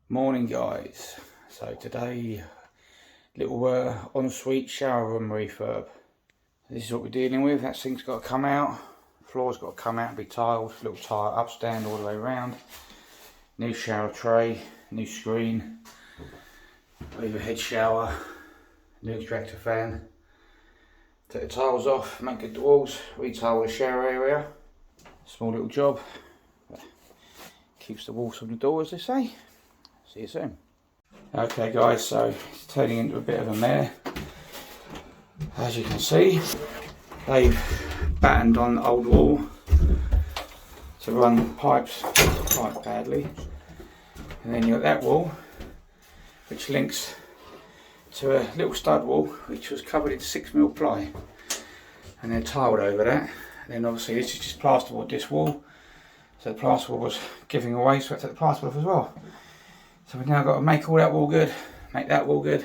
Morning guys, so today little ensuite shower room refurb. This is what we're dealing with. That sink's got to come out, floor's got to come out and be tiled, little tile upstand all the way around, new shower tray, new screen, overhead shower, new extractor fan. Take the tiles off, make good the walls, retile the shower area. Small little job, keeps the walls from the door as they say. See you soon. Okay guys, so it's turning into a bit of a mare. As you can see, they've battened on the old wall to run pipes quite badly. And then you've got that wall, which links to a little stud wall, which was covered in 6mm ply. And then tiled over that. And then obviously this is just plasterboard, this wall. So the plasterboard was giving away, so I took the plasterboard off as well. So we've now got to make all that wall good, make that wall good,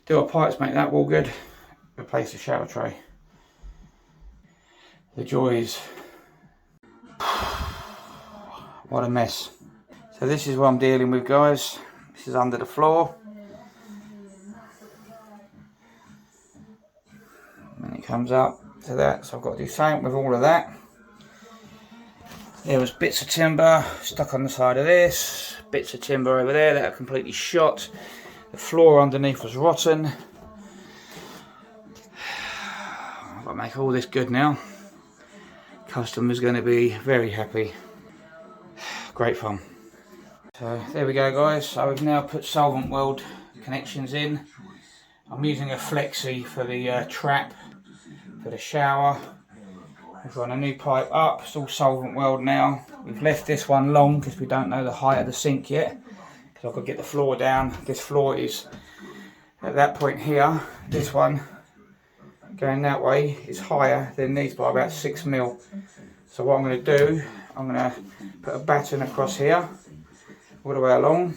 do our pipes, make that wall good, replace the shower tray. The joys. What a mess. So this is what I'm dealing with guys. This is under the floor. And it comes up to that, so I've got to do something with all of that. There was bits of timber stuck on the side of this, bits of timber over there that are completely shot. The floor underneath was rotten. I've got to make all this good now. Customer's going to be very happy. Great fun. So there we go guys, so we've now put solvent weld connections in. I'm using a flexi for the trap, for the shower. We've got a new pipe up, it's all solvent weld now. We've left this one long because we don't know the height of the sink yet. Because I've got to get the floor down. This floor is at that point here. This one going that way is higher than these by about 6mm. So what I'm going to do, I'm going to put a batten across here, all the way along,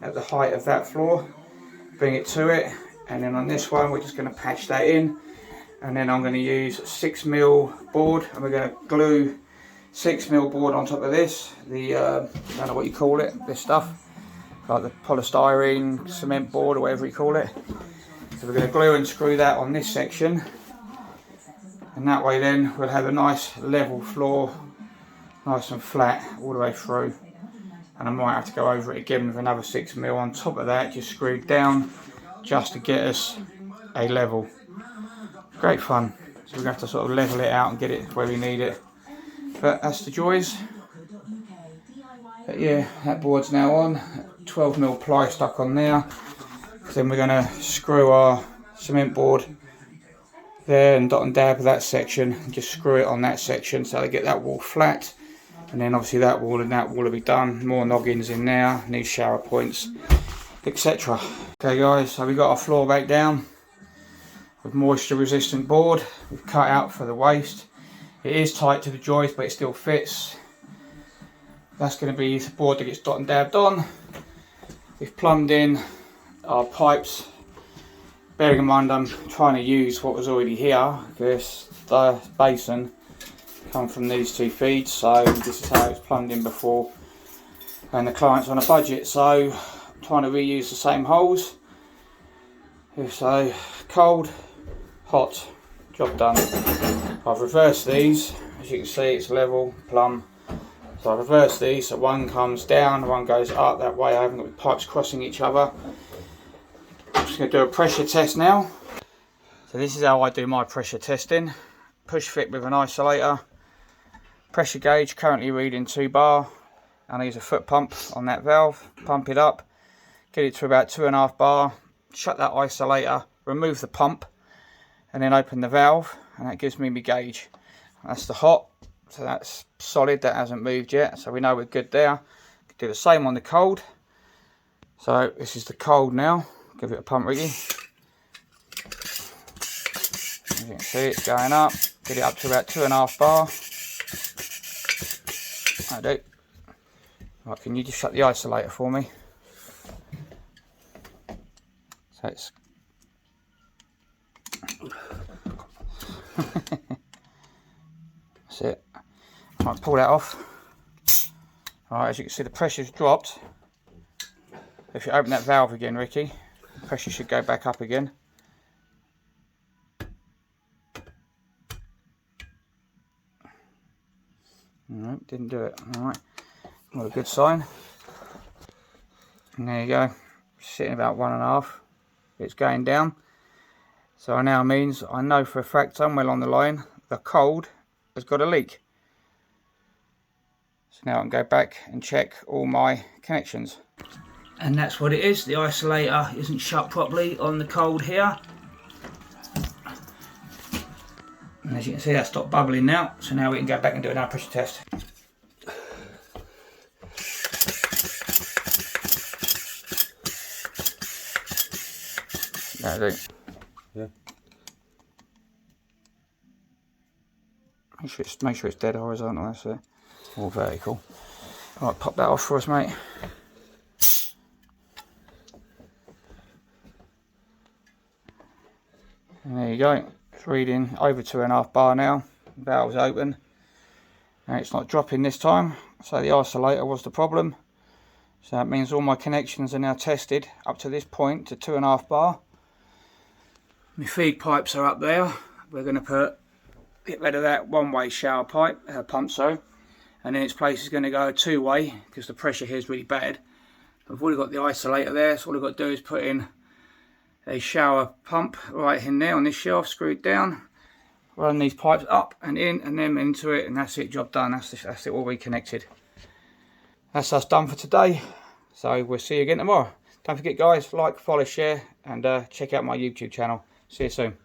at the height of that floor. Bring it to it, and then on this one we're just going to patch that in. And then I'm going to use 6mm board, and we're going to glue 6mm board on top of this. I don't know what you call it, this stuff, like the polystyrene cement board or whatever you call it. So we're going to glue and screw that on this section, and that way then we'll have a nice level floor, nice and flat all the way through. And I might have to go over it again with another 6mm on top of that, just screwed down, just to get us a level. Great fun. So we're going to have to sort of level it out and get it where we need it. But that's the joys. But yeah, that board's now on. 12mm ply stuck on there. Then we're going to screw our cement board there and dot and dab that section. And just screw it on that section so they get that wall flat. And then obviously that wall and that wall will be done. More noggins in there, new shower points, etc. Okay guys, so we got our floor back down. With moisture resistant board, we've cut out for the waste. It is tight to the joist, but it still fits. That's going to be the board that gets dot and dabbed on. We've plumbed in our pipes, bearing in mind I'm trying to use what was already here, because the basin come from these two feeds, so this is how it's plumbed in before, and the client's on a budget, so I'm trying to reuse the same holes. So cold, hot, job done. I've reversed these, as you can see it's level, plumb. So I've reversed these, so one comes down, one goes up, that way I haven't got the pipes crossing each other. I'm just going to do a pressure test now. So this is how I do my pressure testing. Push fit with an isolator. Pressure gauge currently reading 2 bar. And I use a foot pump on that valve, pump it up, get it to about 2.5 bar, shut that isolator, remove the pump, and then open the valve, and that gives me my gauge. That's the hot, so that's solid, that hasn't moved yet, so we know we're good there. Do the same on the cold. So this is the cold now, give it a pump riggy. As you can see it's going up, get it up to about 2.5 bar. I do. Right, can you just shut the isolator for me? So it's that's it. Right, pull that off. Alright, as you can see the pressure's dropped. If you open that valve again, Ricky, pressure should go back up again. No, didn't do it. Alright, well, a good sign. And there you go, sitting about 1.5. It's going down. So now means I know for a fact somewhere along the line the cold has got a leak. So now I can go back and check all my connections. And that's what it is. The isolator isn't shut properly on the cold here. And as you can see, that stopped bubbling now. So now we can go back and do another pressure test. That'll do. Yeah. Make sure it's dead horizontal, that's it. Or vertical. Alright, pop that off for us, mate. And there you go. It's reading over 2.5 bar now. Valve's open. And it's not dropping this time. So the isolator was the problem. So that means all my connections are now tested up to this point to 2.5 bar. My feed pipes are up there. We're going to get rid of that one-way shower pipe, pump, sorry. And in its place is going to go a two-way because the pressure here is really bad. I've already got the isolator there, so all I've got to do is put in a shower pump right in there on this shelf, screw it down, run these pipes up and in and then into it, and that's it, job done. That's it all reconnected. That's us done for today. So we'll see you again tomorrow. Don't forget guys, like, follow, share, and check out my YouTube channel. See you soon.